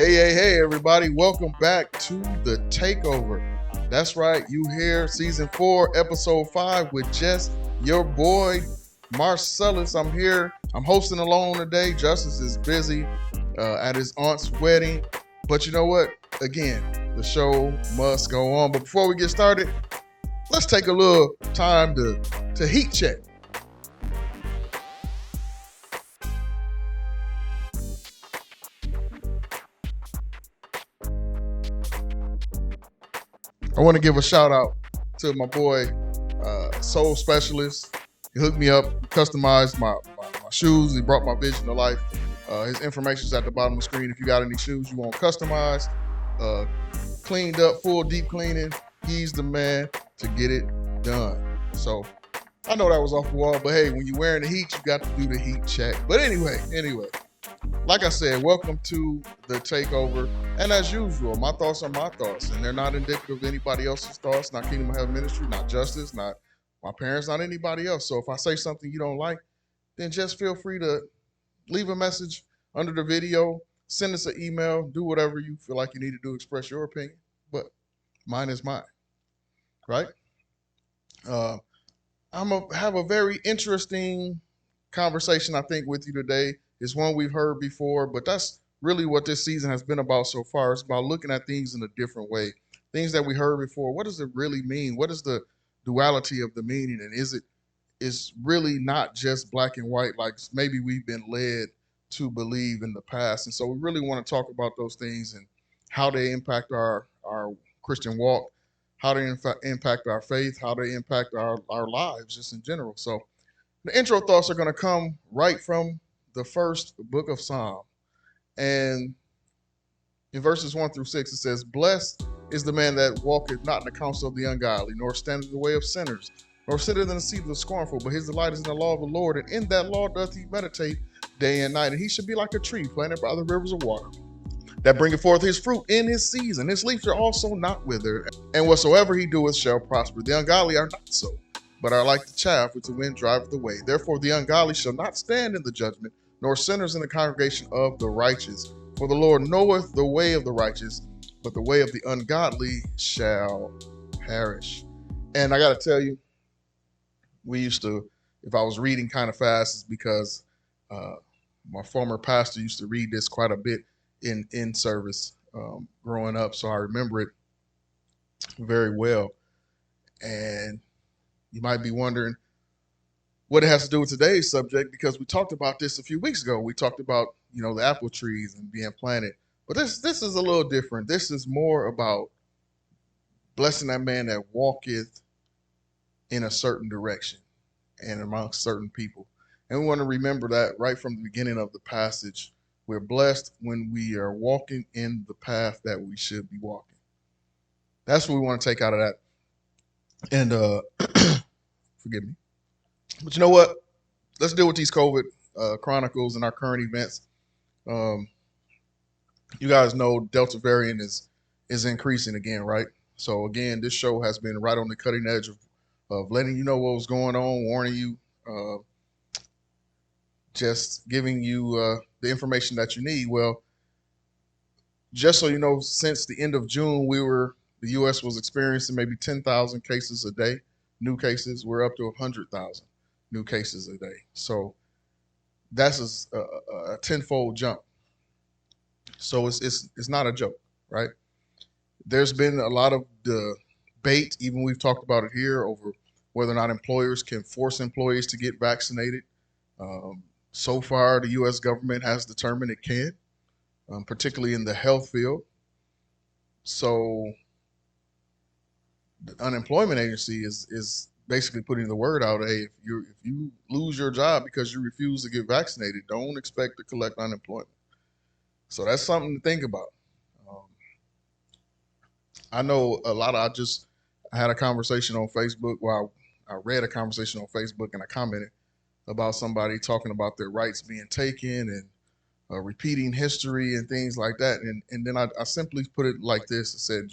Hey, everybody. Welcome back to the Takeover. That's right. You hear season 4, episode 5 with just your boy, Marcellus. I'm here. I'm hosting alone today. Justice is busy at his aunt's wedding. But you know what? Again, the show must go on. But before we get started, let's take a little time to heat check. I want to give a shout out to my boy, Soul Specialist. He hooked me up, customized my shoes. He brought my vision to life. His information is at the bottom of the screen. If you got any shoes you want customized, cleaned up, full deep cleaning, he's the man to get it done. So I know that was off the wall, but hey, when you're wearing the heat, you got to do the heat check. But anyway, like I said, welcome to the Takeover. And as usual, my thoughts are my thoughts, and they're not indicative of anybody else's thoughts, not Kingdom of Heaven Ministry, not Justice, not my parents, not anybody else. So if I say something you don't like, then just feel free to leave a message under the video, send us an email, do whatever you feel like you need to do, express your opinion. But mine is mine, right? I'm going to have a very interesting conversation, I think, with you today. It's one we've heard before, but that's really what this season has been about so far. It's about looking at things in a different way. Things that we heard before. What does it really mean? What is the duality of the meaning? And is really not just black and white like maybe we've been led to believe in the past. And so we really want to talk about those things and how they impact our Christian walk, how they impact our faith, how they impact our lives just in general. So the intro thoughts are going to come right from the first book of Psalm. And in verses 1 through 6, it says, "Blessed is the man that walketh not in the counsel of the ungodly, nor standeth in the way of sinners, nor sitteth in the seat of the scornful, but his delight is in the law of the Lord, and in that law doth he meditate day and night. And he should be like a tree planted by the rivers of water, that bringeth forth his fruit in his season. His leaf shall also not wither, and whatsoever he doeth shall prosper. The ungodly are not so, but are like the chaff which the wind driveth away. Therefore the ungodly shall not stand in the judgment, nor sinners in the congregation of the righteous. For the Lord knoweth the way of the righteous, but the way of the ungodly shall perish." And I got to tell you, we used to, if I was reading kind of fast, it's because my former pastor used to read this quite a bit in service growing up. So I remember it very well. And you might be wondering what it has to do with today's subject, because we talked about this a few weeks ago. We talked about, the apple trees and being planted. But this is a little different. This is more about blessing that man that walketh in a certain direction and amongst certain people. And we want to remember that right from the beginning of the passage. We're blessed when we are walking in the path that we should be walking. That's what we want to take out of that. And forgive me. But you know what? Let's deal with these COVID chronicles and our current events. You guys know Delta variant is increasing again, right? So again, this show has been right on the cutting edge of letting you know what was going on, warning you, just giving you the information that you need. Well, just so you know, since the end of June, the U.S. was experiencing maybe 10,000 cases a day, new cases. We're up to 100,000 new cases a day. So that's a tenfold jump. So it's not a joke, right? There's been a lot of debate, even we've talked about it here, over whether or not employers can force employees to get vaccinated. So far, the U.S. government has determined it can, particularly in the health field. So the unemployment agency is basically putting the word out, hey, if you lose your job because you refuse to get vaccinated, don't expect to collect unemployment. So that's something to think about. I know I had a conversation on Facebook. Well, I read a conversation on Facebook and I commented about somebody talking about their rights being taken and repeating history and things like that. And then I simply put it like this. I said,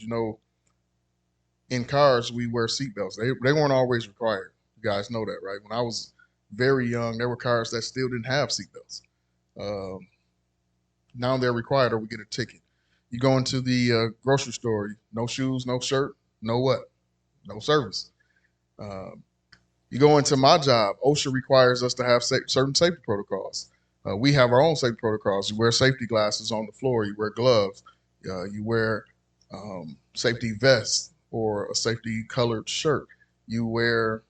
in cars, we wear seatbelts. They weren't always required. You guys know that, right? When I was very young, there were cars that still didn't have seatbelts. Now they're required or we get a ticket. You go into the grocery store, no shoes, no shirt, no what? No service. Uh, you go into my job, OSHA requires us to have certain safety protocols. We have our own safety protocols. You wear safety glasses on the floor, you wear gloves, you wear safety vests or a safety colored shirt, you wear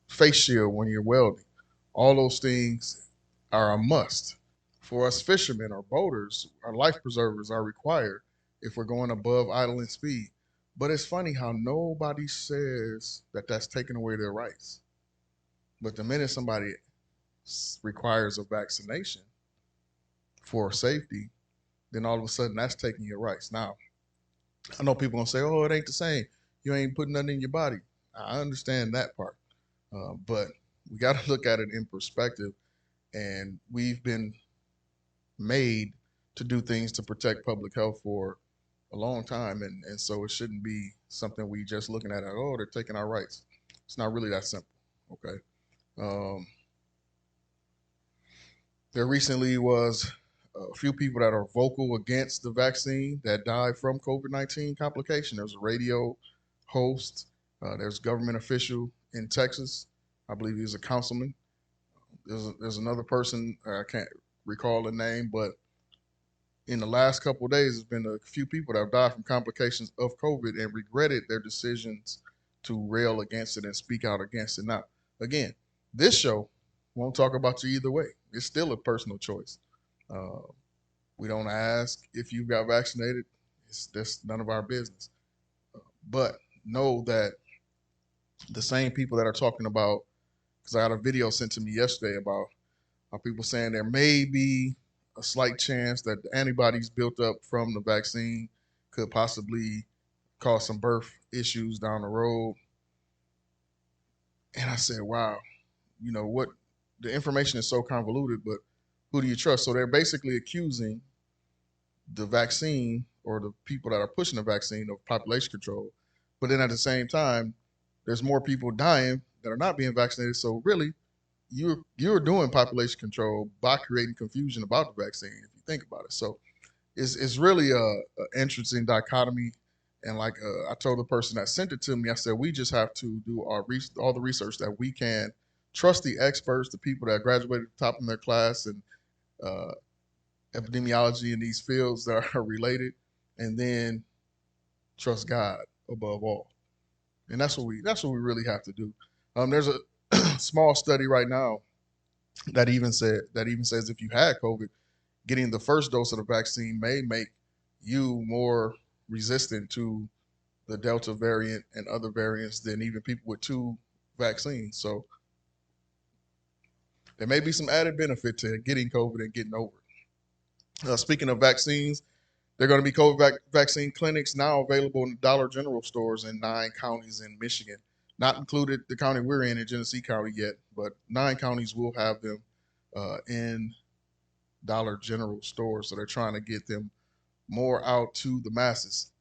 face shield when you're welding. All those things are a must. For us fishermen or boaters, our life preservers are required if we're going above idling speed. But it's funny how nobody says that that's taking away their rights. But the minute somebody requires a vaccination for safety, then all of a sudden that's taking your rights. Now, I know people gonna say, "Oh, it ain't the same. You ain't putting nothing in your body." I understand that part, but we got to look at it in perspective. And we've been made to do things to protect public health for a long time, and so it shouldn't be something we just looking at. Oh, they're taking our rights. It's not really that simple. Okay. Um, there recently was a few people that are vocal against the vaccine that died from COVID-19 complication. There's a radio host. There's a government official in Texas. I believe he's a councilman. There's another person. I can't recall the name, but in the last couple of days, there's been a few people that have died from complications of COVID and regretted their decisions to rail against it and speak out against it. Now, again, this show won't talk about you either way. It's still a personal choice. Uh, we don't ask if you got vaccinated. That's none of our business. But know that the same people that are talking about, because I got a video sent to me yesterday about how people saying there may be a slight chance that the antibodies built up from the vaccine could possibly cause some birth issues down the road. And I said, wow, what? The information is so convoluted, but who do you trust? So they're basically accusing the vaccine or the people that are pushing the vaccine of population control. But then at the same time, there's more people dying that are not being vaccinated. So really, you're doing population control by creating confusion about the vaccine, if you think about it. So it's really a interesting dichotomy. And like I told the person that sent it to me, I said we just have to do all the research that we can, trust the experts, the people that graduated at the top of their class, and uh, epidemiology in these fields that are related, and then trust God above all. And that's what we really have to do. There's a small study right now that even says if you had COVID, getting the first dose of the vaccine may make you more resistant to the Delta variant and other variants than even people with two vaccines. So there may be some added benefit to getting COVID and getting over it. Speaking of vaccines, there are going to be COVID vaccine clinics now available in Dollar General stores in 9 counties in Michigan. Not included the county we're in Genesee County yet, but 9 counties will have them in Dollar General stores. So they're trying to get them more out to the masses.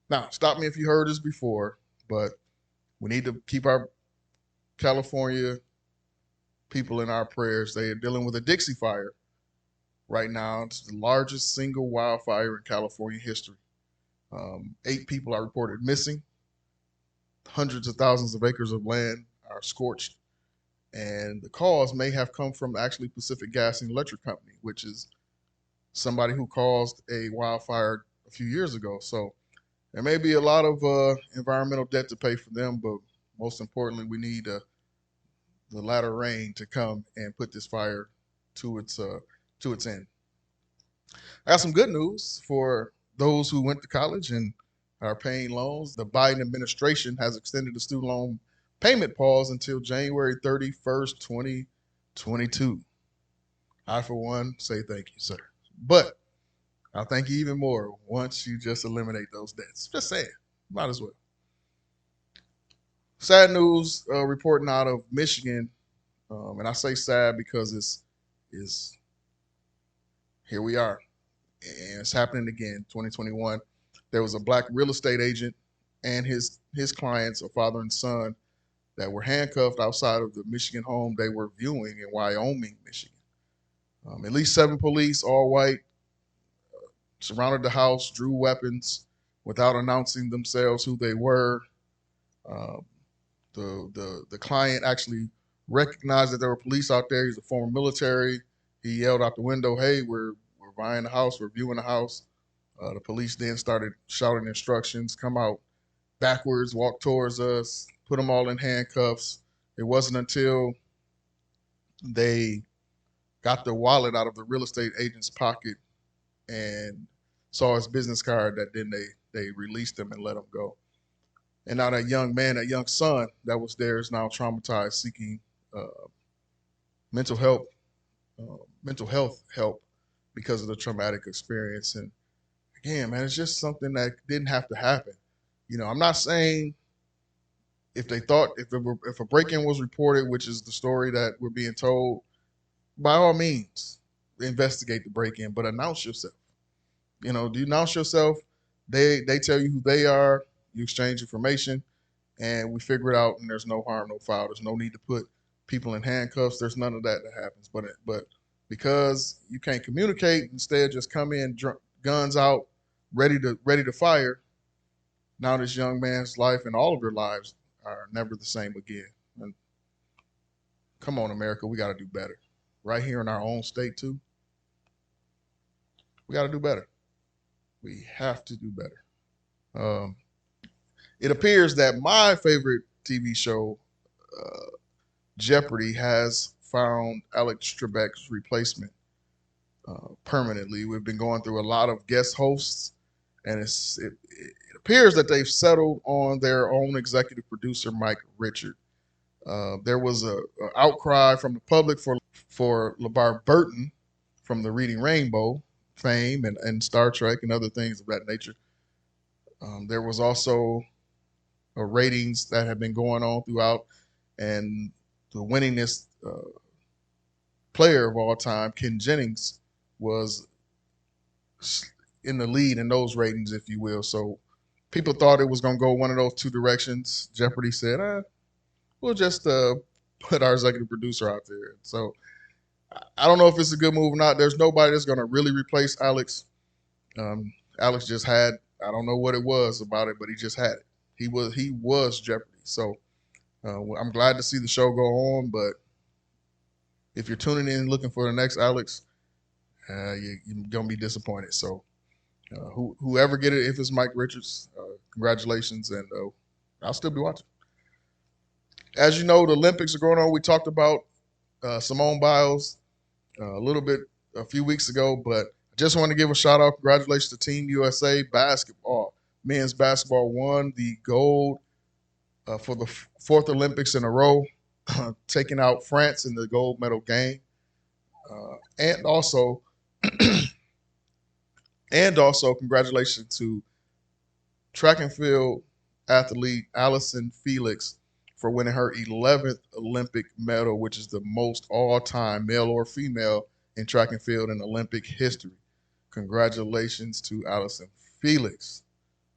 Now, stop me if you heard this before, but we need to keep our California people in our prayers. They are dealing with a Dixie fire right now. It's the largest single wildfire in California history. 8 people are reported missing. Hundreds of thousands of acres of land are scorched. And the cause may have come from actually Pacific Gas and Electric Company, which is somebody who caused a wildfire a few years ago. So there may be a lot of environmental debt to pay for them, but most importantly, we need the latter rain to come and put this fire to its end. I got some good news for those who went to college and are paying loans. The Biden administration has extended the student loan payment pause until January 31st, 2022. I, for one, say thank you, sir. But I'll thank you even more once you just eliminate those debts. Just saying, might as well. Sad news reporting out of Michigan, and I say sad because it's here we are, and it's happening again. 2021, there was a black real estate agent and his clients, a father and son, that were handcuffed outside of the Michigan home they were viewing in Wyoming, Michigan. At least 7 police, all white, surrounded the house, drew weapons without announcing themselves who they were. Uh, the client actually recognized that there were police out there. He's a former military. He yelled out the window, "Hey, we're buying the house. We're viewing the house." The police then started shouting instructions, "Come out backwards, walk towards us," put them all in handcuffs. It wasn't until they got the wallet out of the real estate agent's pocket and saw his business card that then they released him and let him go. And now that young man, that young son that was there is now traumatized, seeking uh, mental help, mental health help because of the traumatic experience. And again, man, it's just something that didn't have to happen. I'm not saying if they thought if a break-in was reported, which is the story that we're being told, by all means, investigate the break-in, but announce yourself. Do you announce yourself? They tell you who they are. You exchange information, and we figure it out. And there's no harm, no foul. There's no need to put people in handcuffs. There's none of that happens. But because you can't communicate, instead just come in, guns out, ready to fire. Now this young man's life and all of their lives are never the same again. And come on, America, we got to do better. Right here in our own state too, we got to do better. We have to do better. It appears that my favorite TV show, Jeopardy, has found Alex Trebek's replacement permanently. We've been going through a lot of guest hosts, and it appears that they've settled on their own executive producer, Mike Richard. There was a outcry from the public for LeVar Burton from the Reading Rainbow fame and Star Trek and other things of that nature. There was also ratings that have been going on throughout, and the winningest player of all time, Ken Jennings, was in the lead in those ratings, if you will. So people thought it was going to go one of those two directions. Jeopardy said, we'll just put our executive producer out there. So I don't know if it's a good move or not. There's nobody that's going to really replace Alex. Alex just had, I don't know what it was about it, but he just had it. He was Jeopardy. So I'm glad to see the show go on, but if you're tuning in looking for the next Alex, you're going to be disappointed. So whoever get it, if it's Mike Richards, congratulations, and I'll still be watching. As you know, the Olympics are going on. We talked about Simone Biles a little bit a few weeks ago, but I just want to give a shout out. Congratulations to Team USA basketball. Men's basketball won the gold for the fourth Olympics in a row, taking out France in the gold medal game. And also congratulations to track and field athlete Allison Felix for winning her 11th Olympic medal, which is the most all-time, male or female, in track and field in Olympic history. Congratulations to Allison Felix,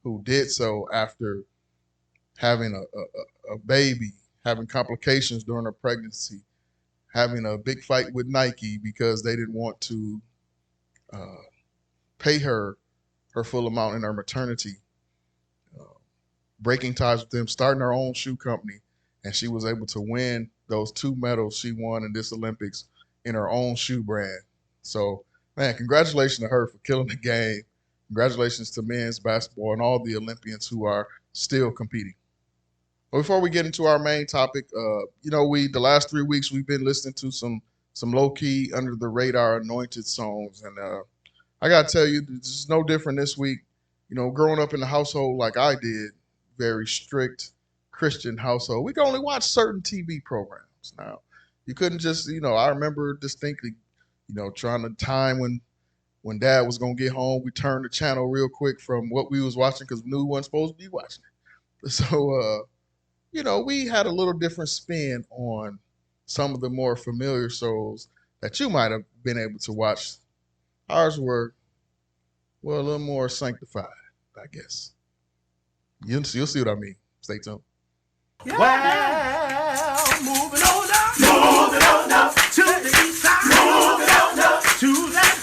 who did so after having a baby, having complications during her pregnancy, having a big fight with Nike because they didn't want to pay her full amount in her maternity, breaking ties with them, starting her own shoe company, and she was able to win those two medals she won in this Olympics in her own shoe brand. So, man, congratulations to her for killing the game. Congratulations to men's basketball and all the Olympians who are still competing. But before we get into our main topic, the last 3 weeks we've been listening to some low-key, under-the-radar anointed songs. And I got to tell you, this is no different this week. Growing up in a household like I did, very strict Christian household, we could only watch certain TV programs. Now, you couldn't just, I remember distinctly, trying to time when Dad was going to get home, we turned the channel real quick from what we was watching because we knew we weren't supposed to be watching it. So, we had a little different spin on some of the more familiar shows that you might have been able to watch. Ours were, a little more sanctified, I guess. You'll see what I mean. Stay tuned. Well, moving on up to the east side, moving on up to that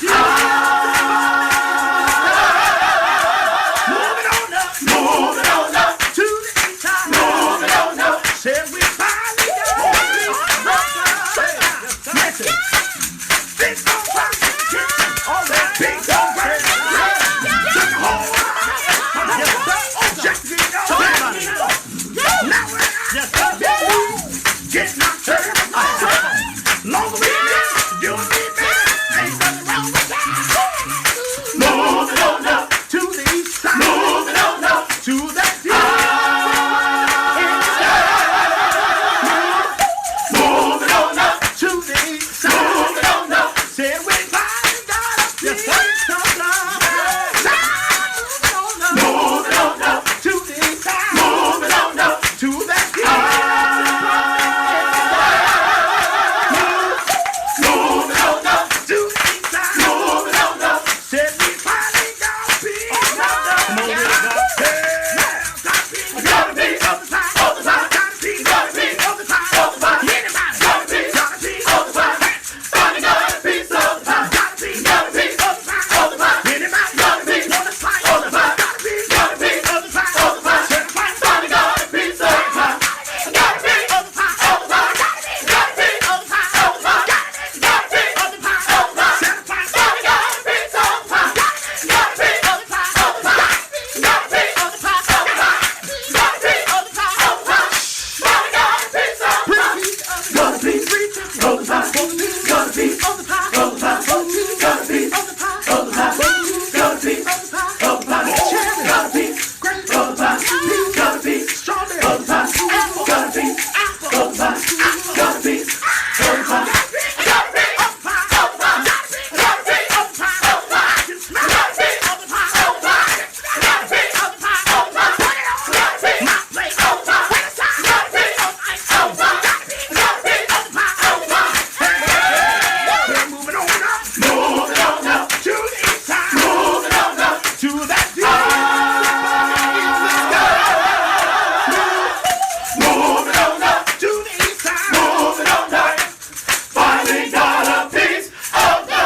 to that moving on up to the east side. Moving on up. Said we finally got a piece of love. Moving on up to the east side. Moving on up to that moving on up to the east side. Moving on up. Said we finally got a piece of love. Gotta be of the side, of the side. Gotta be of the side, of the side. Anybody gotta be of the side. Finally got a piece of the pie. Gotta be of the side, of the pie. Anybody gotta be on the side, of the pie. Gotta be of the side, of the pie. Finally got a piece of the pie. Gotta be of the pie, of the pie. Gotta be of the pie, of the pie. Gotta be of the pie, of the pie. Finally got a piece of the pie. Gotta be of the pie, of the pie. Gotta be of the pie, of the pie. Gotta be of the pie, of the pie. Finally got a piece of the pie. Gotta be of the pie, gotta be of the pie, of the pie. Gotta be of the pie, of the pie, gotta be of the pie, of the pie. Gotta be great of the pie, gotta be strawberry of the pie, gotta be apple of the pie, gotta be of the pie, gotta be of the pie, of the pie, gotta be of the pie, of the pie. I can smell gotta be of the pie, of the pie, gotta be of the pie, of the pie. Gotta be my plate of the pie, gotta be of the ice of the pie, gotta be of the pie, of the pie. We're moving on up to the east side, moving on up to that moving on up to the east side, moving on up. Finally got a piece of the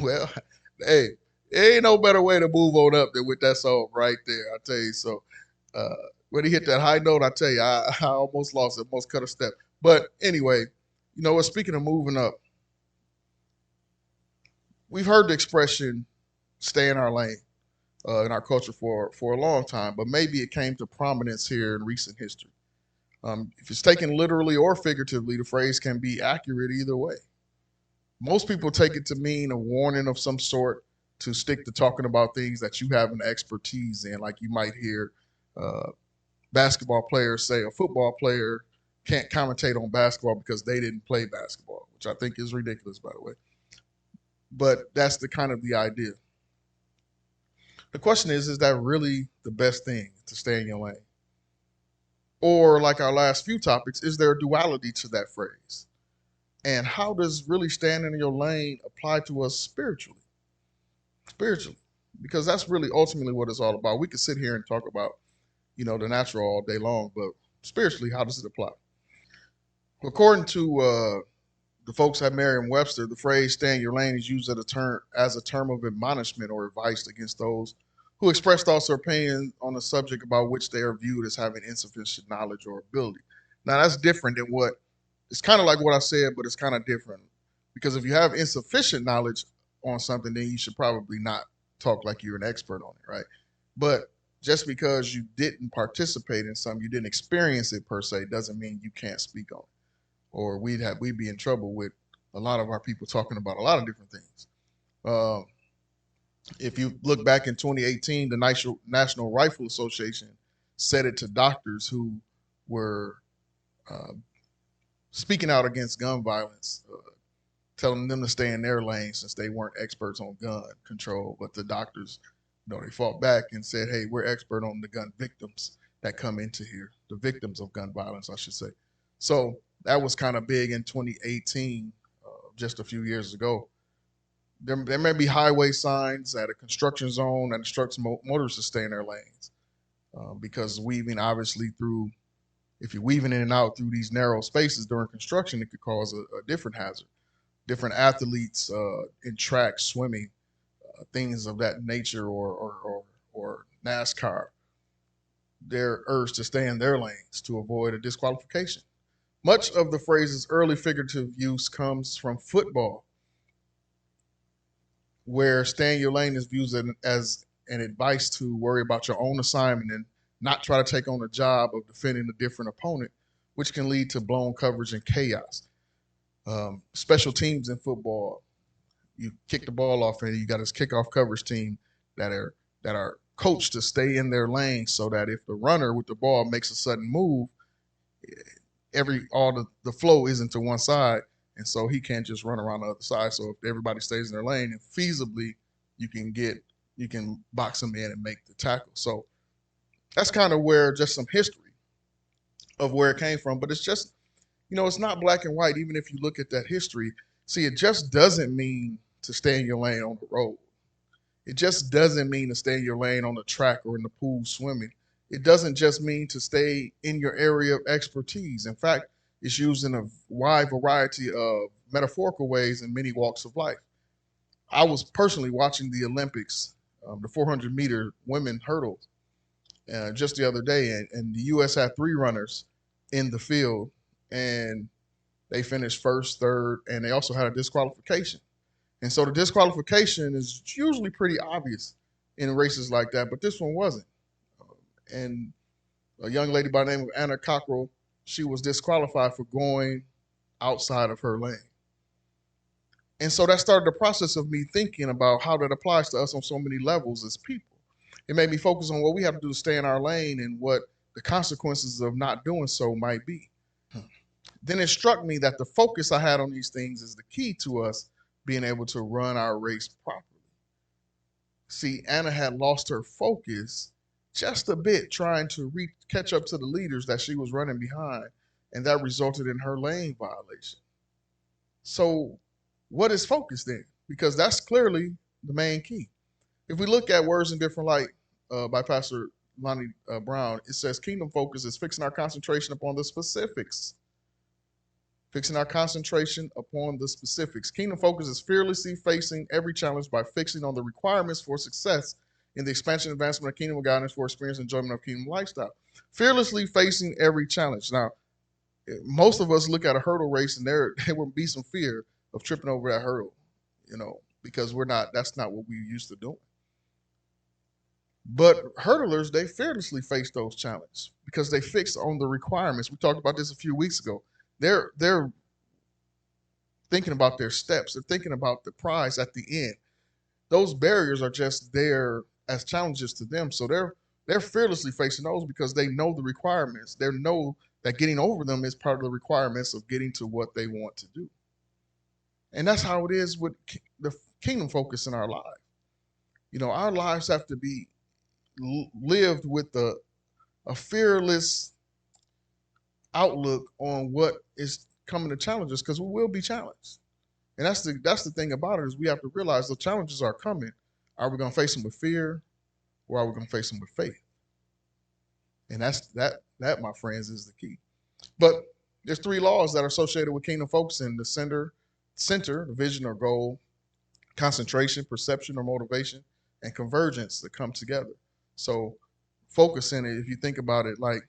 Well, hey, there ain't no better way to move on up than with that song right there. I tell you. So when he hit that high note, I tell you, I almost lost it, almost cut a step. But anyway, you know what? Speaking of moving up, we've heard the expression "stay in our lane" in our culture for a long time, but maybe it came to prominence here in recent history. If it's taken literally or figuratively, the phrase can be accurate either way. Most people take it to mean a warning of some sort to stick to talking about things that you have an expertise in, like you might hear uh, basketball players say a football player can't commentate on basketball because they didn't play basketball, which I think is ridiculous, by the way. But that's the kind of the idea. The question is that really the best thing to stay in your lane? Or like our last few topics, is there a duality to that phrase? And how does really staying in your lane apply to us spiritually? Spiritually. Because that's really ultimately what it's all about. We could sit here and talk about, the natural all day long, but spiritually, how does it apply? According to the folks at Merriam-Webster, the phrase "stay in your lane" is used as a term of admonishment or advice against those who express thoughts or opinions on a subject about which they are viewed as having insufficient knowledge or ability. Now, that's different than what it's kind of like what I said, but it's kind of different because if you have insufficient knowledge on something, then you should probably not talk like you're an expert on it, right? But just because you didn't participate in something, you didn't experience it per se, doesn't mean you can't speak on it. Or we'd be in trouble with a lot of our people talking about a lot of different things. Um, if you look back in 2018, the National Rifle Association said it to doctors who were uh, speaking out against gun violence, telling them to stay in their lane since they weren't experts on gun control. But the doctors, they fought back and said, "Hey, we're expert on the gun victims that come into here, the victims of gun violence, I should say." So that was kind of big in 2018, just a few years ago. There may be highway signs at a construction zone that instructs motorists to stay in their lanes because weaving obviously through, if you're weaving in and out through these narrow spaces during construction, it could cause a different hazard. Different athletes in track, swimming, things of that nature, or NASCAR, they're urged to stay in their lanes to avoid a disqualification. Much of the phrase's early figurative use comes from football, where stay in your lane is viewed as an advice to worry about your own assignment not try to take on the job of defending a different opponent, which can lead to blown coverage and chaos. Special teams in football, you kick the ball off and you got this kickoff coverage team that are coached to stay in their lane so that if the runner with the ball makes a sudden move, the flow isn't to one side, and so he can't just run around the other side. So if everybody stays in their lane, and feasibly you can box them in and make the tackle. So that's kind of where just some history of where it came from. But it's just, it's not black and white. Even if you look at that history, see, it just doesn't mean to stay in your lane on the road. It just doesn't mean to stay in your lane on the track or in the pool swimming. It doesn't just mean to stay in your area of expertise. In fact, it's used in a wide variety of metaphorical ways in many walks of life. I was personally watching the Olympics, the 400-meter women hurdle, just the other day, and the U.S. had 3 runners in the field, and they finished first, third, and they also had a disqualification. And so the disqualification is usually pretty obvious in races like that, but this one wasn't. And a young lady by the name of Anna Cockrell, she was disqualified for going outside of her lane. And so that started the process of me thinking about how that applies to us on so many levels as people. It made me focus on what we have to do to stay in our lane and what the consequences of not doing so might be. Then it struck me that the focus I had on these things is the key to us being able to run our race properly. See, Anna had lost her focus just a bit trying to catch up to the leaders that she was running behind, and that resulted in her lane violation. So what is focus then? Because that's clearly the main key. If we look at Words in Different Light by Pastor Lonnie Brown, it says kingdom focus is fixing our concentration upon the specifics. Fixing our concentration upon the specifics. Kingdom focus is fearlessly facing every challenge by fixing on the requirements for success in the expansion and advancement of kingdom of God and for experience and enjoyment of kingdom lifestyle. Fearlessly facing every challenge. Now, most of us look at a hurdle race and there will be some fear of tripping over that hurdle, because that's not what we're used to doing. But hurdlers, they fearlessly face those challenges because they fix on the requirements. We talked about this a few weeks ago. They're thinking about their steps. They're thinking about the prize at the end. Those barriers are just there as challenges to them. So they're fearlessly facing those because they know the requirements. They know that getting over them is part of the requirements of getting to what they want to do. And that's how it is with the kingdom focus in our lives. Our lives have to be lived with a fearless outlook on what is coming to challenge us, because we will be challenged. And that's the thing about it, is we have to realize the challenges are coming. Are we going to face them with fear, or are we going to face them with faith? And that, my friends, is the key. But there's 3 laws that are associated with kingdom focusing: the center, the vision or goal, concentration, perception or motivation, and convergence that come together. So focusing it, if you think about it, like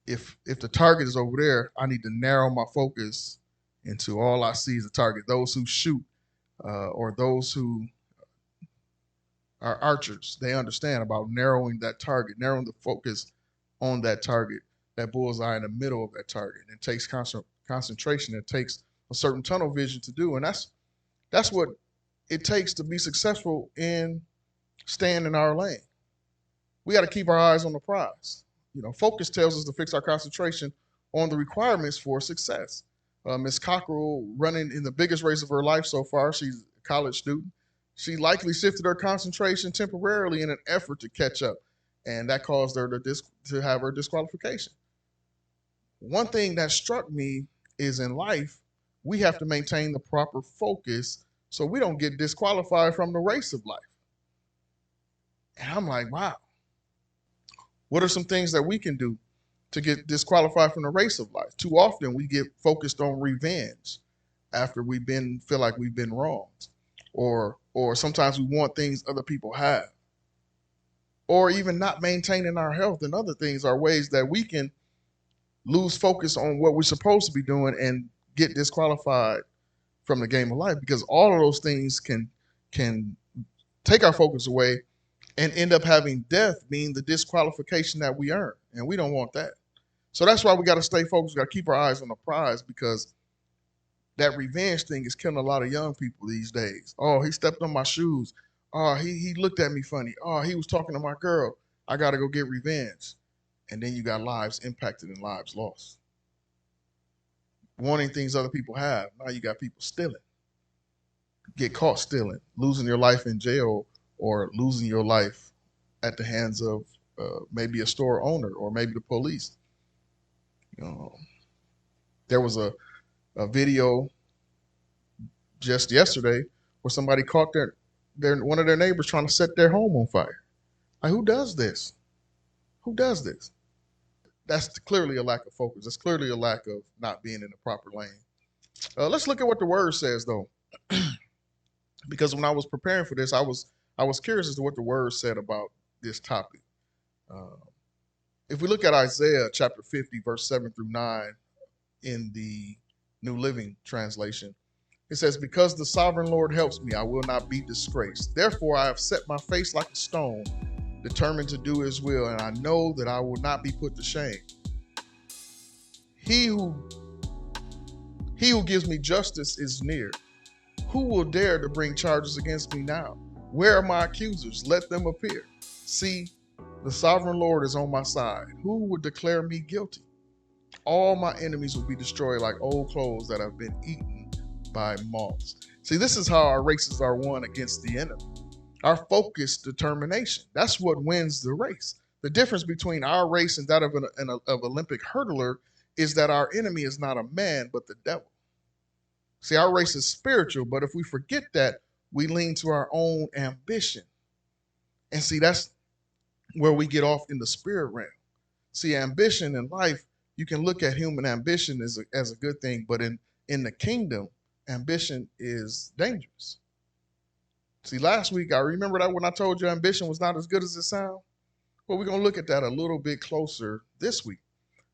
if the target is over there, I need to narrow my focus into all I see is the target. Those who shoot or those who are archers, they understand about narrowing that target, narrowing the focus on that target, that bullseye in the middle of that target. It takes concentration. It takes a certain tunnel vision to do, and that's what it takes to be successful in staying in our lane. We got to keep our eyes on the prize. Focus tells us to fix our concentration on the requirements for success. Ms. Cockrell, running in the biggest race of her life so far, she's a college student. She likely shifted her concentration temporarily in an effort to catch up, and that caused her to have her disqualification. One thing that struck me is in life, we have to maintain the proper focus so we don't get disqualified from the race of life. And I'm like, wow. What are some things that we can do to get disqualified from the race of life? Too often we get focused on revenge after feel like we've been wronged. Or sometimes we want things other people have. Or even not maintaining our health and other things are ways that we can lose focus on what we're supposed to be doing and get disqualified from the game of life, because all of those things can take our focus away and end up having death being the disqualification that we earn. And we don't want that. So that's why we got to stay focused. We got to keep our eyes on the prize, because that revenge thing is killing a lot of young people these days. Oh, he stepped on my shoes. Oh, he looked at me funny. Oh, he was talking to my girl. I got to go get revenge. And then you got lives impacted and lives lost. Wanting things other people have. Now you got people stealing. Get caught stealing, losing your life in jail, or losing your life at the hands of maybe a store owner or maybe the police. There was a video just yesterday where somebody caught one of their neighbors trying to set their home on fire. Like, who does this? Who does this? That's clearly a lack of focus. That's clearly a lack of not being in the proper lane. Let's look at what the word says, though. Because when I was preparing for this, I was curious as to what the word said about this topic. If we look at Isaiah chapter 50, verse 7 through 9 in the New Living Translation, it says, "Because the sovereign Lord helps me, I will not be disgraced. Therefore, I have set my face like a stone, determined to do his will, and I know that I will not be put to shame. He who gives me justice is near. Who will dare to bring charges against me now? Where are my accusers? Let them appear. See, the sovereign Lord is on my side. Who would declare me guilty? All my enemies will be destroyed like old clothes that have been eaten by moths." See, this is how our races are won against the enemy. Our focused determination. That's what wins the race. The difference between our race and that of an Olympic hurdler is that our enemy is not a man, but the devil. See, our race is spiritual, but if we forget that, we lean to our own ambition. And see, that's where we get off in the spirit realm. See, ambition in life, you can look at human ambition as a good thing, but in the kingdom, ambition is dangerous. See, last week, I remember that when I told you ambition was not as good as it sounds. Well, we're going to look at that a little bit closer this week.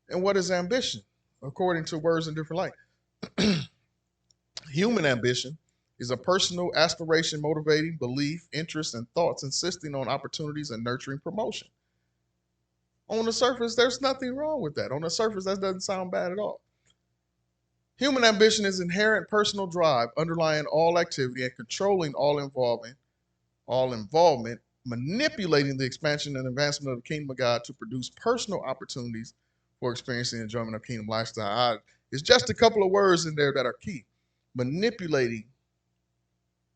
And what is ambition? According to Words in Different Light. Human ambition is a personal aspiration motivating belief, interests, and thoughts insisting on opportunities and nurturing promotion. On the surface, there's nothing wrong with that. On the surface, that doesn't sound bad at all. Human ambition is inherent personal drive underlying all activity and controlling all involvement, manipulating the expansion and advancement of the kingdom of God to produce personal opportunities for experiencing the enjoyment of kingdom lifestyle. It's just a couple of words in there that are key. Manipulating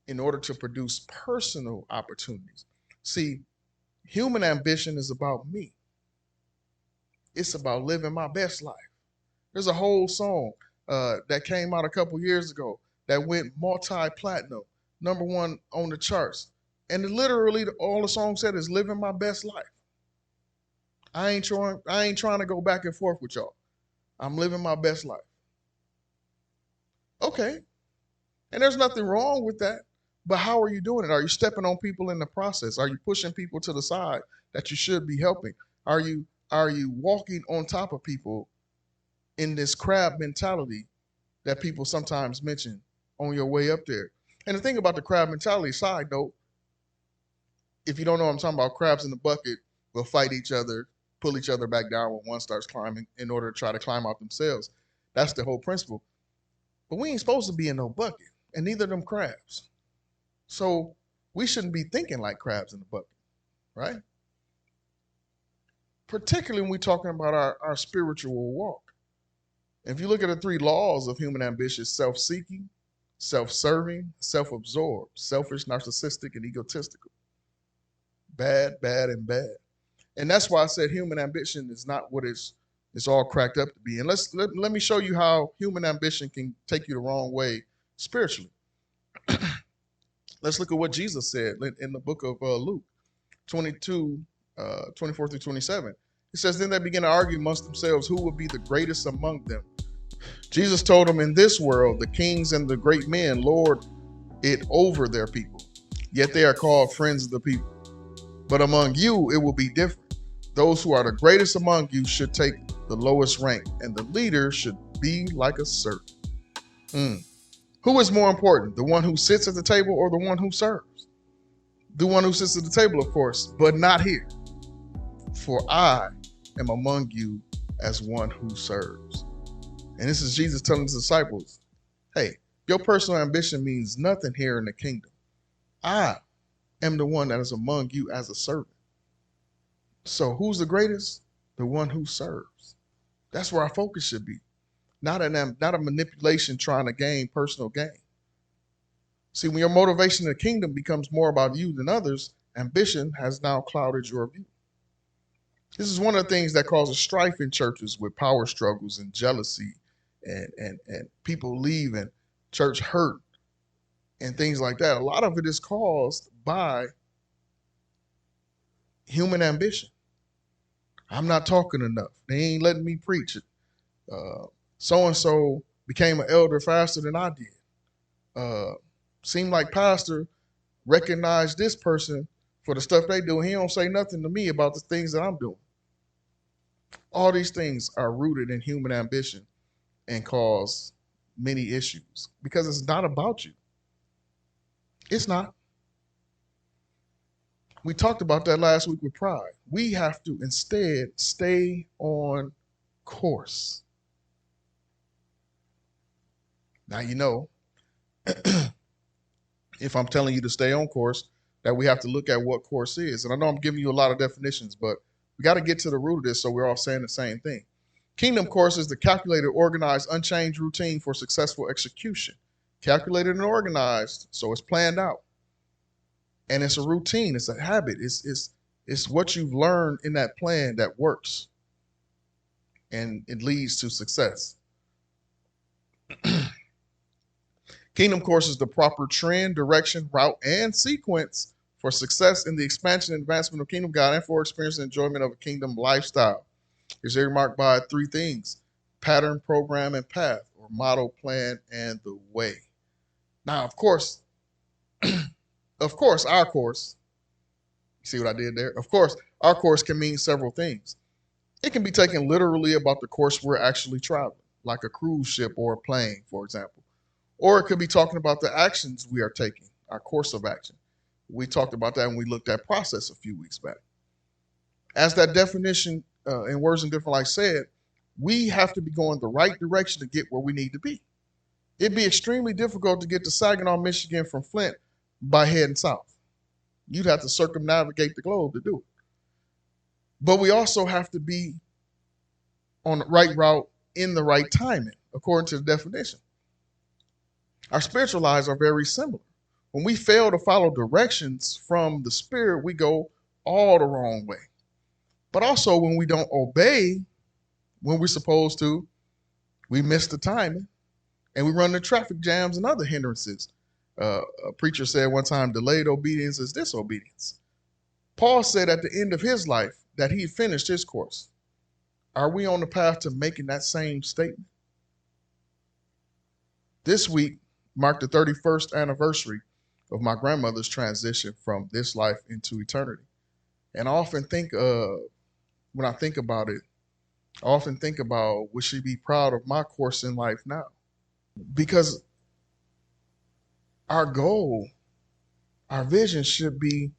in order to produce personal opportunities. See, human ambition is about me. It's about living my best life. There's a whole song that came out a couple years ago that went multi-platinum, #1 on the charts. And literally all the song said is living my best life. I ain't trying to go back and forth with y'all. I'm living my best life. Okay. And there's nothing wrong with that. But how are you doing it? Are you stepping on people in the process? Are you pushing people to the side that you should be helping? Are you walking on top of people in this crab mentality that people sometimes mention on your way up there? And the thing about the crab mentality, side note, if you don't know what I'm talking about, crabs in the bucket will fight each other, pull each other back down when one starts climbing in order to try to climb out themselves. That's the whole principle. But we ain't supposed to be in no bucket, and neither of them crabs. So we shouldn't be thinking like crabs in the bucket, right? Particularly when we're talking about our spiritual walk. If you look at the 3 laws of human ambition: self-seeking, self-serving, self-absorbed, selfish, narcissistic, and egotistical. Bad, bad, and bad. And that's why I said human ambition is not what it's all cracked up to be. And let me show you how human ambition can take you the wrong way spiritually. Let's look at what Jesus said in the book of Luke 22, 24 through 27. It says, "Then they began to argue amongst themselves who would be the greatest among them. Jesus told them, in this world, the kings and the great men lord it over their people, yet they are called friends of the people. But among you, it will be different. Those who are the greatest among you should take the lowest rank, and the leader should be like a servant." Who is more important, the one who sits at the table or the one who serves? The one who sits at the table, of course, but not here. For I am among you as one who serves. And this is Jesus telling his disciples, hey, your personal ambition means nothing here in the kingdom. I am the one that is among you as a servant. So who's the greatest? The one who serves. That's where our focus should be. Not a manipulation trying to gain personal gain. See, when your motivation in the kingdom becomes more about you than others, ambition has now clouded your view. This is one of the things that causes strife in churches with power struggles and jealousy and people leaving, church hurt, and things like that. A lot of it is caused by human ambition. I'm not talking enough. They ain't letting me preach it. So-and-so became an elder faster than I did. Seemed like pastor recognized this person for the stuff they do. He don't say nothing to me about the things that I'm doing. All these things are rooted in human ambition and cause many issues because it's not about you. It's not. We talked about that last week with pride. We have to instead stay on course. Now, you know, if I'm telling you to stay on course, that we have to look at what course is. And I know I'm giving you a lot of definitions, but we got to get to the root of this so we're all saying the same thing. Kingdom course is the calculated, organized, unchanged routine for successful execution. Calculated and organized, so it's planned out. And it's a routine, it's a habit, it's what you've learned in that plan that works. And it leads to success. Kingdom course is the proper trend, direction, route, and sequence for success in the expansion and advancement of kingdom God and for experience and enjoyment of a kingdom lifestyle. It's marked by three things: pattern, program, and path, or model, plan, and the way. Now, of course, our course, you see what I did there? Of course, our course can mean several things. It can be taken literally about the course we're actually traveling, like a cruise ship or a plane, for example. Or it could be talking about the actions we are taking, our course of action. We talked about that when we looked at process a few weeks back. As that definition in Words and Different Life said, we have to be going the right direction to get where we need to be. It'd be extremely difficult to get to Saginaw, Michigan from Flint by heading south. You'd have to circumnavigate the globe to do it. But we also have to be on the right route in the right timing, according to the definition. Our spiritual lives are very similar. When we fail to follow directions from the Spirit, we go all the wrong way. But also when we don't obey when we're supposed to, we miss the timing and we run into traffic jams and other hindrances. A preacher said one time, delayed obedience is disobedience. Paul said at the end of his life that he finished his course. Are we on the path to making that same statement? This week marked the 31st anniversary of my grandmother's transition from this life into eternity. And I often think, when I think about it, I often think about, would she be proud of my course in life now? Because our goal, our vision should be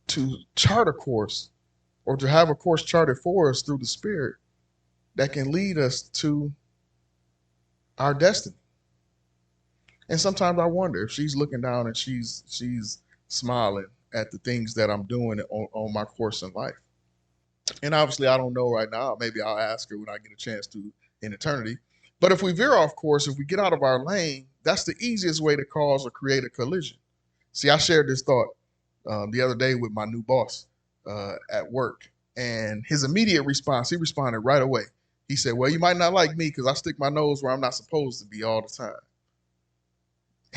to chart a course or to have a course charted for us through the Spirit that can lead us to our destiny. And sometimes I wonder if she's looking down and she's smiling at the things that I'm doing on my course in life. And obviously I don't know right now. Maybe I'll ask her when I get a chance to in eternity. But if we veer off course, if we get out of our lane, that's the easiest way to cause or create a collision. See, I shared this thought the other day with my new boss at work. And his immediate response, he responded right away. He said, well, you might not like me because I stick my nose where I'm not supposed to be all the time.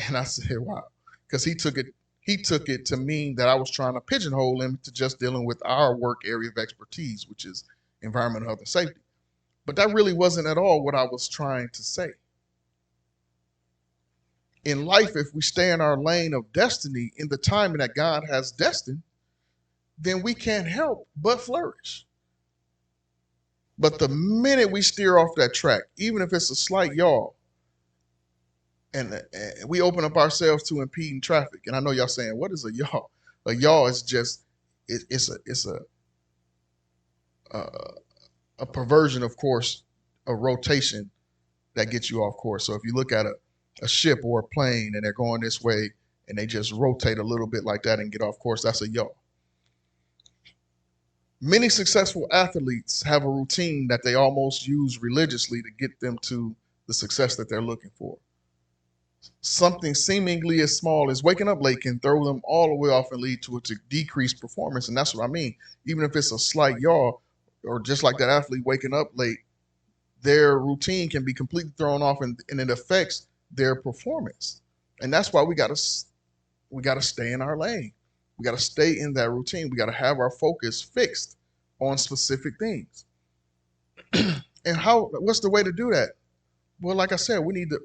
And I said, wow, because he took it to mean that I was trying to pigeonhole him to just dealing with our work area of expertise, which is environmental health and safety. But that really wasn't at all what I was trying to say. In life, if we stay in our lane of destiny, in the timing that God has destined, then we can't help but flourish. But the minute we steer off that track, even if it's a slight yaw, and we open up ourselves to impeding traffic. And I know y'all saying, "What is a yaw?" A yaw is just it's a a perversion of course, a rotation that gets you off course. So if you look at a ship or a plane and they're going this way and they just rotate a little bit like that and get off course, that's a yaw. Many successful athletes have a routine that they almost use religiously to get them to the success that they're looking for. Something seemingly as small as waking up late can throw them all the way off and lead to a decreased performance. And that's what I mean. Even if it's a slight yaw, or just like that athlete waking up late, their routine can be completely thrown off, and it affects their performance. And that's why we got to stay in our lane. We got to stay in that routine. We got to have our focus fixed on specific things. And what's the way to do that? Well, like I said, we need to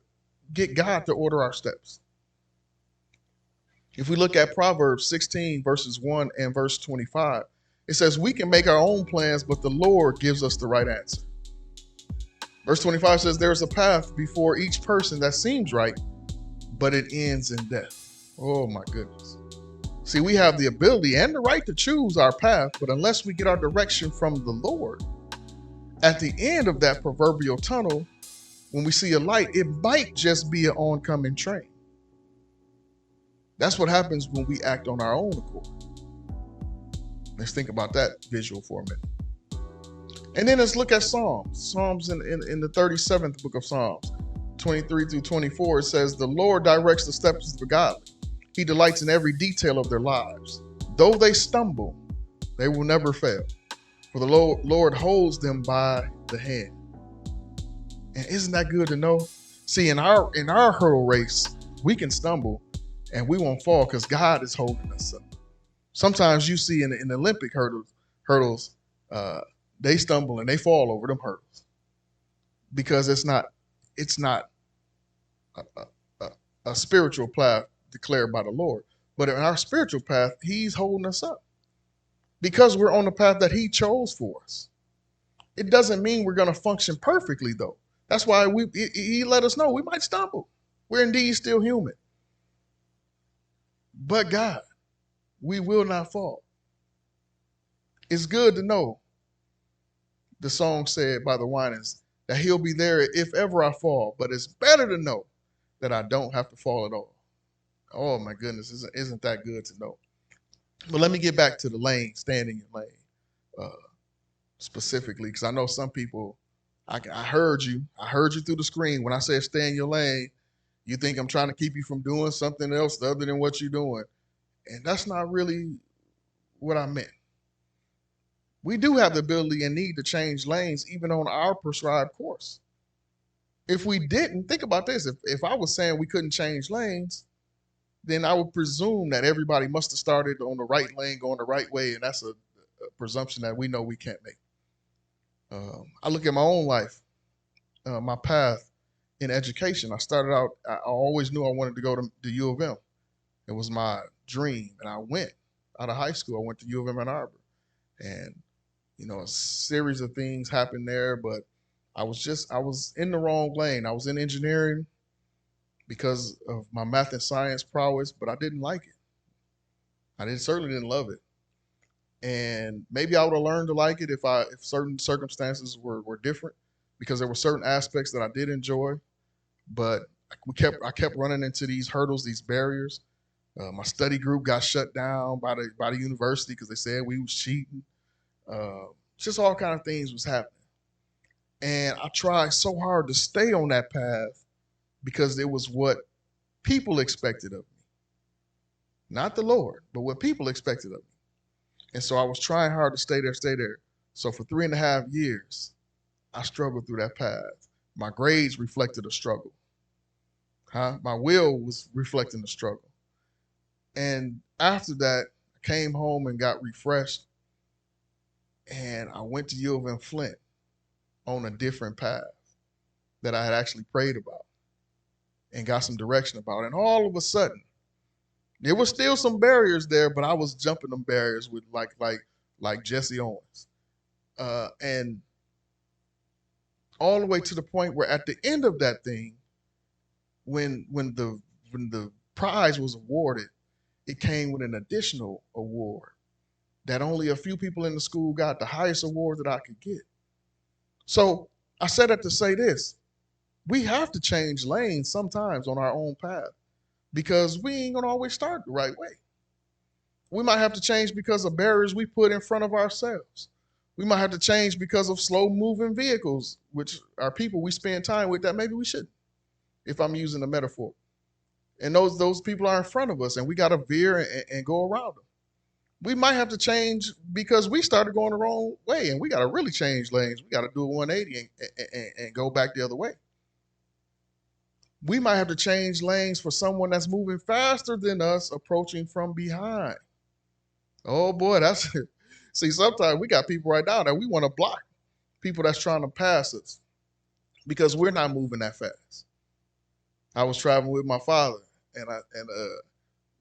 get God to order our steps. If we look at Proverbs 16, verses 1 and verse 25, it says, "We can make our own plans, but the Lord gives us the right answer." Verse 25 says, "There's a path before each person that seems right, but it ends in death." Oh my goodness. See, we have the ability and the right to choose our path, but unless we get our direction from the Lord, at the end of that proverbial tunnel, when we see a light, it might just be an oncoming train. That's what happens when we act on our own accord. Let's think about that visual for a minute. And then let's look at Psalms. Psalms in the 37th book of Psalms, 23 through 24, it says, "The Lord directs the steps of the godly. He delights in every detail of their lives. Though they stumble, they will never fail. For the Lord holds them by the hand." And isn't that good to know? See, in our hurdle race, we can stumble and we won't fall because God is holding us up. Sometimes you see in the Olympic hurdles, they stumble and they fall over them hurdles because it's not a, a, a spiritual path declared by the Lord. But in our spiritual path, He's holding us up because we're on the path that He chose for us. It doesn't mean we're going to function perfectly, though. That's why He let us know we might stumble. We're indeed still human. But God, we will not fall. It's good to know, the song said by the Winans, that He'll be there if ever I fall. But it's better to know that I don't have to fall at all. Oh my goodness, isn't that good to know? But let me get back to the lane, staying in your lane, specifically, because I know some people. I heard you. I heard you through the screen when I said stay in your lane. You think I'm trying to keep you from doing something else other than what you're doing, and that's not really what I meant. We do have the ability and need to change lanes, even on our prescribed course. If we didn't, think about this. If I was saying we couldn't change lanes, then I would presume that everybody must have started on the right lane, going the right way, and that's a presumption that we know we can't make. I look at my own life, my path in education. I started out, I always knew I wanted to go to the U of M. It was my dream. And I went out of high school. I went to U of M Ann Arbor. And, a series of things happened there, but I was in the wrong lane. I was in engineering because of my math and science prowess, but I didn't like it. Certainly didn't love it. And maybe I would have learned to like it if certain circumstances were different, because there were certain aspects that I did enjoy, but I kept running into these hurdles, these barriers. My study group got shut down by the university because they said we was cheating. Just all kind of things was happening, and I tried so hard to stay on that path because it was what people expected of me, not the Lord, but what people expected of me. And so I was trying hard to stay there. So for 3.5 years, I struggled through that path. My grades reflected a struggle. My will was reflecting the struggle. And after that, I came home and got refreshed. And I went to U of M Flint on a different path that I had actually prayed about and got some direction about. And all of a sudden, there was still some barriers there, but I was jumping them barriers with like Jesse Owens. And all the way to the point where at the end of that thing, when the prize was awarded, it came with an additional award that only a few people in the school got, the highest award that I could get. So I said that to say this: we have to change lanes sometimes on our own path because we ain't gonna always start the right way. We might have to change because of barriers we put in front of ourselves. We might have to change because of slow moving vehicles, which are people we spend time with that maybe we shouldn't, if I'm using a metaphor. And those people are in front of us and we gotta veer and go around them. We might have to change because we started going the wrong way and we gotta really change lanes. We gotta do a 180 and go back the other way. We might have to change lanes for someone that's moving faster than us approaching from behind. Oh boy, that's see, sometimes we got people right now that we want to block people that's trying to pass us because we're not moving that fast. I was traveling with my father, and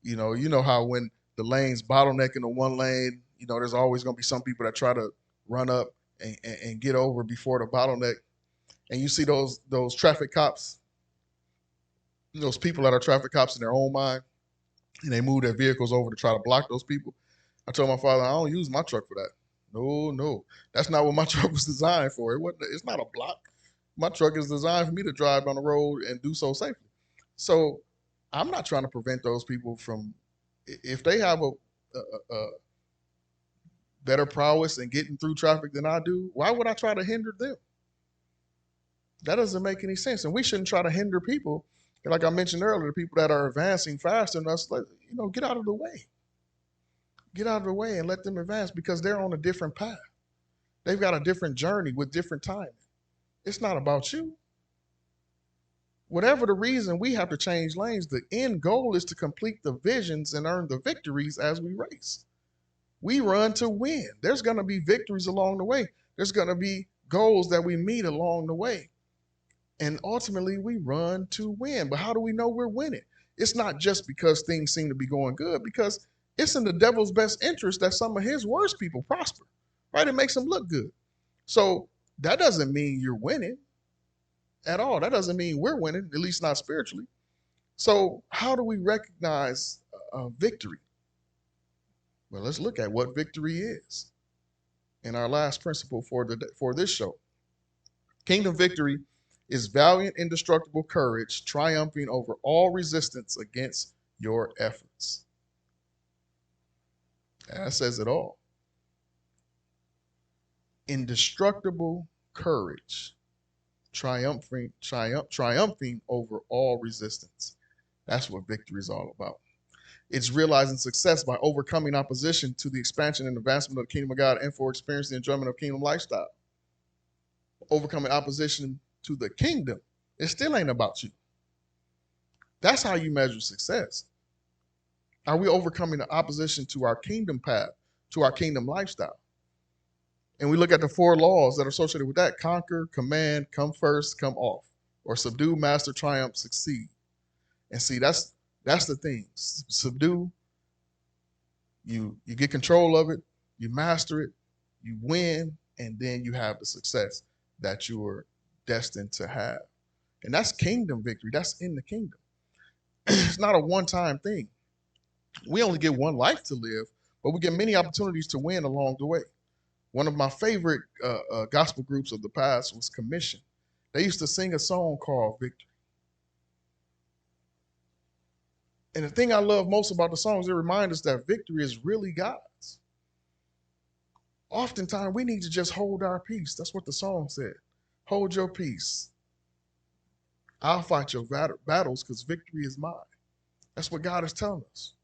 you know how when the lanes bottleneck into one lane, there's always gonna be some people that try to run up and get over before the bottleneck. And you see those traffic cops, those people that are traffic cops in their own mind, and they move their vehicles over to try to block those people. I told my father, I don't use my truck for that. No, no, that's not what my truck was designed for. It wasn't. It's not a block. My truck is designed for me to drive down the road and do so safely. So I'm not trying to prevent those people from, if they have a better prowess in getting through traffic than I do. Why would I try to hinder them? That doesn't make any sense. And we shouldn't try to hinder people. Like I mentioned earlier, the people that are advancing faster than us, get out of the way. Get out of the way and let them advance because they're on a different path. They've got a different journey with different timing. It's not about you. Whatever the reason, we have to change lanes. The end goal is to complete the visions and earn the victories as we race. We run to win. There's going to be victories along the way. There's going to be goals that we meet along the way. And ultimately, we run to win. But how do we know we're winning? It's not just because things seem to be going good, because it's in the devil's best interest that some of his worst people prosper, right? It makes them look good. So that doesn't mean you're winning at all. That doesn't mean we're winning, at least not spiritually. So how do we recognize victory? Well, let's look at what victory is in our last principle for this show. Kingdom victory is valiant, indestructible courage, triumphing over all resistance against your efforts. That says it all. Indestructible courage, triumphing over all resistance. That's what victory is all about. It's realizing success by overcoming opposition to the expansion and advancement of the kingdom of God and for experiencing the enjoyment of kingdom lifestyle. Overcoming opposition to the kingdom, it still ain't about you. That's how you measure success. Are we overcoming the opposition to our kingdom path, to our kingdom lifestyle? And we look at the 4 laws that are associated with that: conquer, command, come first, come off, or subdue, master, triumph, succeed. And see, that's the thing. Subdue, you get control of it, you master it, you win, and then you have the success that you are destined to have. And that's kingdom victory. That's in the kingdom. It's not a one-time thing. We only get one life to live, but we get many opportunities to win along the way. One of my favorite gospel groups of the past was Commission. They used to sing a song called Victory. And the thing I love most about the songs, they remind us that victory is really God's. Oftentimes, we need to just hold our peace. That's what the song said. Hold your peace. I'll fight your battles because victory is mine. That's what God is telling us.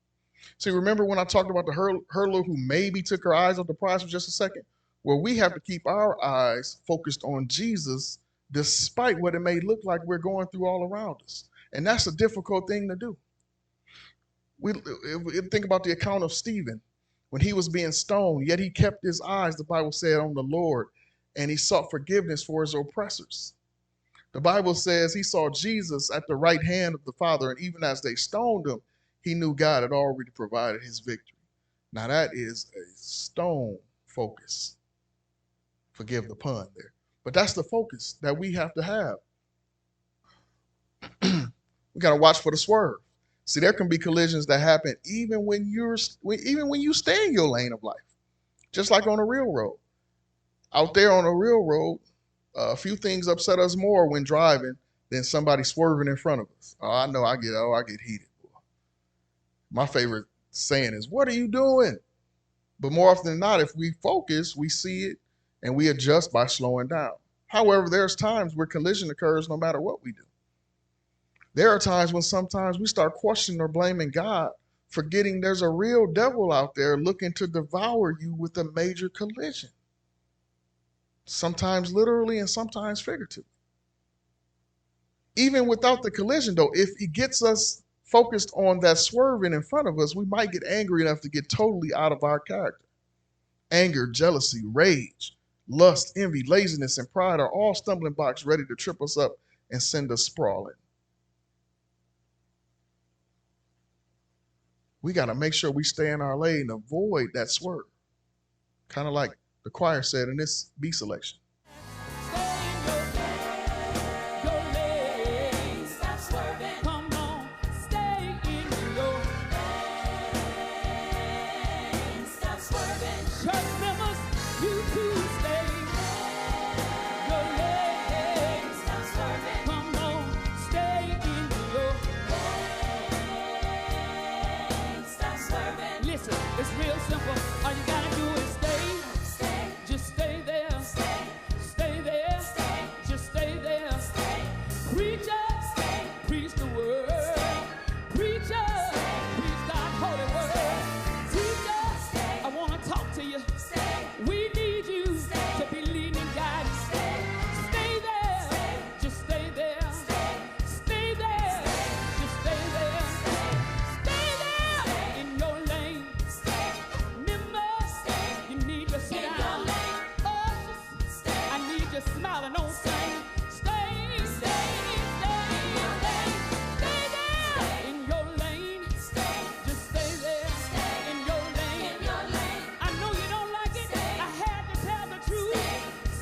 See, remember when I talked about the hurdler who maybe took her eyes off the prize for just a second? Well, we have to keep our eyes focused on Jesus despite what it may look like we're going through all around us. And that's a difficult thing to do. We think about the account of Stephen when he was being stoned, yet he kept his eyes, the Bible said, on the Lord, and he sought forgiveness for his oppressors. The Bible says he saw Jesus at the right hand of the Father, and even as they stoned him, he knew God had already provided his victory. Now that is a stone focus. Forgive the pun there. But that's the focus that we have to have. We got to watch for the swerve. See, there can be collisions that happen even when you stay in your lane of life, just like on a real road. Out there on a real road, a few things upset us more when driving than somebody swerving in front of us. Oh, I know I get heated. My favorite saying is, "What are you doing?" But more often than not, if we focus, we see it and we adjust by slowing down. However, there's times where collision occurs no matter what we do. There are times when sometimes we start questioning or blaming God, forgetting there's a real devil out there looking to devour you with a major collision. Sometimes literally and sometimes figuratively. Even without the collision, though, if it gets us focused on that swerving in front of us, we might get angry enough to get totally out of our character. Anger, jealousy, rage, lust, envy, laziness, and pride are all stumbling blocks ready to trip us up and send us sprawling. We got to make sure we stay in our lane, avoid that swerve. Kind of like the choir said in this B selection. It's real simple. All you gotta do is stay. Just stay there. Stay there. Just stay there. Preacher, preach the word. Preacher, preach God's holy word. Teacher, I wanna talk to you. We need you to be leading and guiding. Stay there. Just stay there. Stay there. Just stay there. Stay there in your lane. Smiling on same. Stay there in your lane. Just stay there in your lane. I know you don't like it. I had to tell the truth.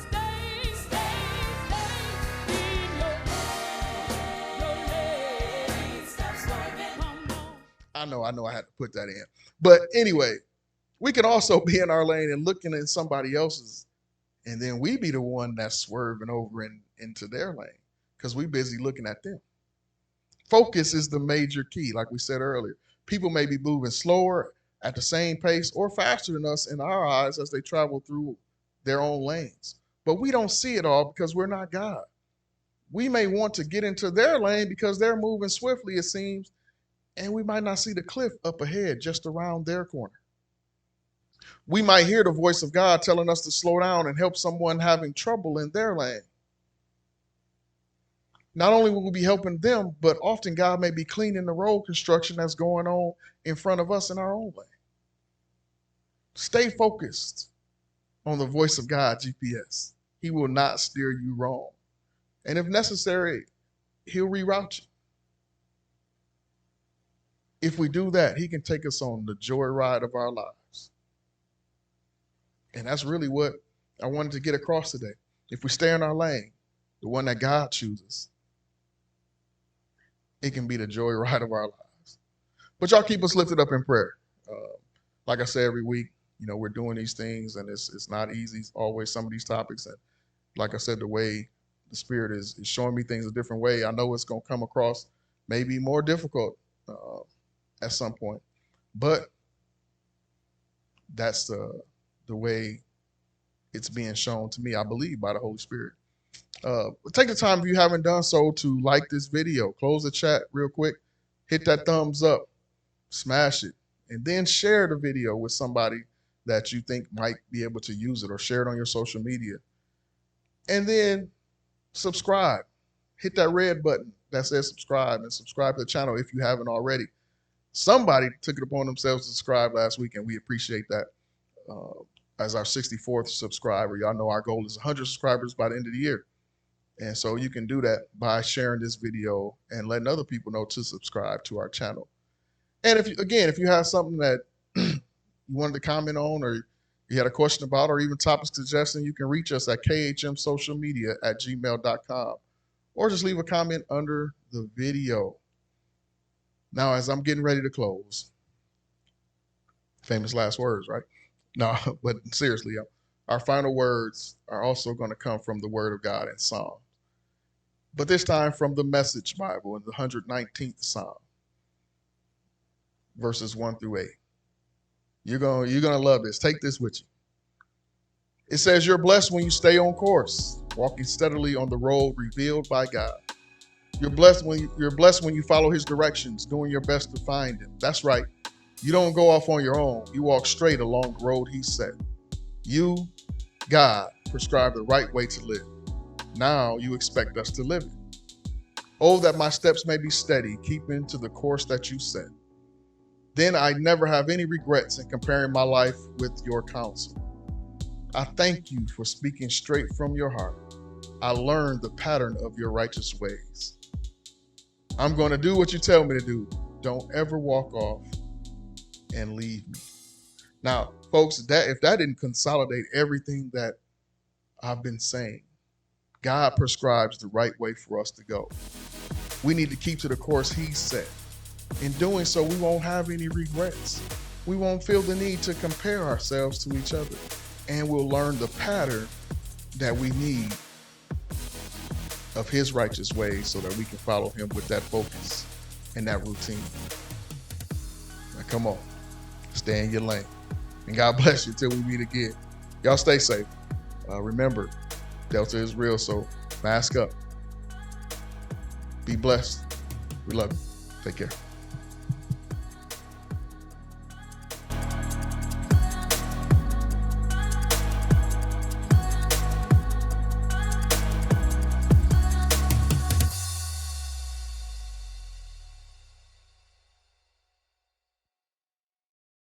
Stay in your lane. Stop swerving. Come on. I know I had to put that in. But anyway, we can also be in our lane and looking at somebody else's, and then we be the one that's swerving over into their lane because we busy looking at them. Focus is the major key, like we said earlier. People may be moving slower at the same pace or faster than us in our eyes as they travel through their own lanes. But we don't see it all because we're not God. We may want to get into their lane because they're moving swiftly, it seems, and we might not see the cliff up ahead just around their corner. We might hear the voice of God telling us to slow down and help someone having trouble in their lane. Not only will we be helping them, but often God may be cleaning the road construction that's going on in front of us in our own lane. Stay focused on the voice of God, GPS. He will not steer you wrong. And if necessary, he'll reroute you. If we do that, he can take us on the joyride of our lives. And that's really what I wanted to get across today. If we stay in our lane, the one that God chooses, it can be the joyride of our lives. But y'all keep us lifted up in prayer. Like I say every week, we're doing these things, and it's not easy always, some of these topics. And like I said, the way the Spirit is showing me things a different way, I know it's going to come across maybe more difficult at some point. But that's the way it's being shown to me, I believe, by the Holy Spirit. Take the time, if you haven't done so, to like this video. Close the chat real quick. Hit that thumbs up. Smash it. And then share the video with somebody that you think might be able to use it, or share it on your social media. And then subscribe. Hit that red button that says subscribe, and subscribe to the channel if you haven't already. Somebody took it upon themselves to subscribe last week, and we appreciate that. As our 64th subscriber, y'all know our goal is 100 subscribers by the end of the year. And so you can do that by sharing this video and letting other people know to subscribe to our channel. And if you have something that you wanted to comment on, or you had a question about, or even topic suggestion, you can reach us at khmsocialmedia@gmail.com, or just leave a comment under the video. Now, as I'm getting ready to close, famous last words, right? No, but seriously, our final words are also going to come from the Word of God in Psalm, but this time from the Message Bible in the 119th Psalm, verses 1 through 8. You're gonna love this. Take this with you. It says, "You're blessed when you stay on course, walking steadily on the road revealed by God. You're blessed when you follow His directions, doing your best to find Him. That's right. You don't go off on your own. You walk straight along the road He set. You, God, prescribe the right way to live. Now you expect us to live it. Oh, that my steps may be steady, keeping to the course that you set. Then I never have any regrets in comparing my life with your counsel. I thank you for speaking straight from your heart. I learned the pattern of your righteous ways. I'm going to do what you tell me to do. Don't ever walk off and leave me." Now, folks, if that didn't consolidate everything that I've been saying, God prescribes the right way for us to go. We need to keep to the course He set. In doing so, we won't have any regrets. We won't feel the need to compare ourselves to each other. And we'll learn the pattern that we need of His righteous ways so that we can follow Him with that focus and that routine. Now, come on, stay in your lane. And God bless you till we meet again. Y'all stay safe. Remember, Delta is real, so mask up. Be blessed. We love you. Take care.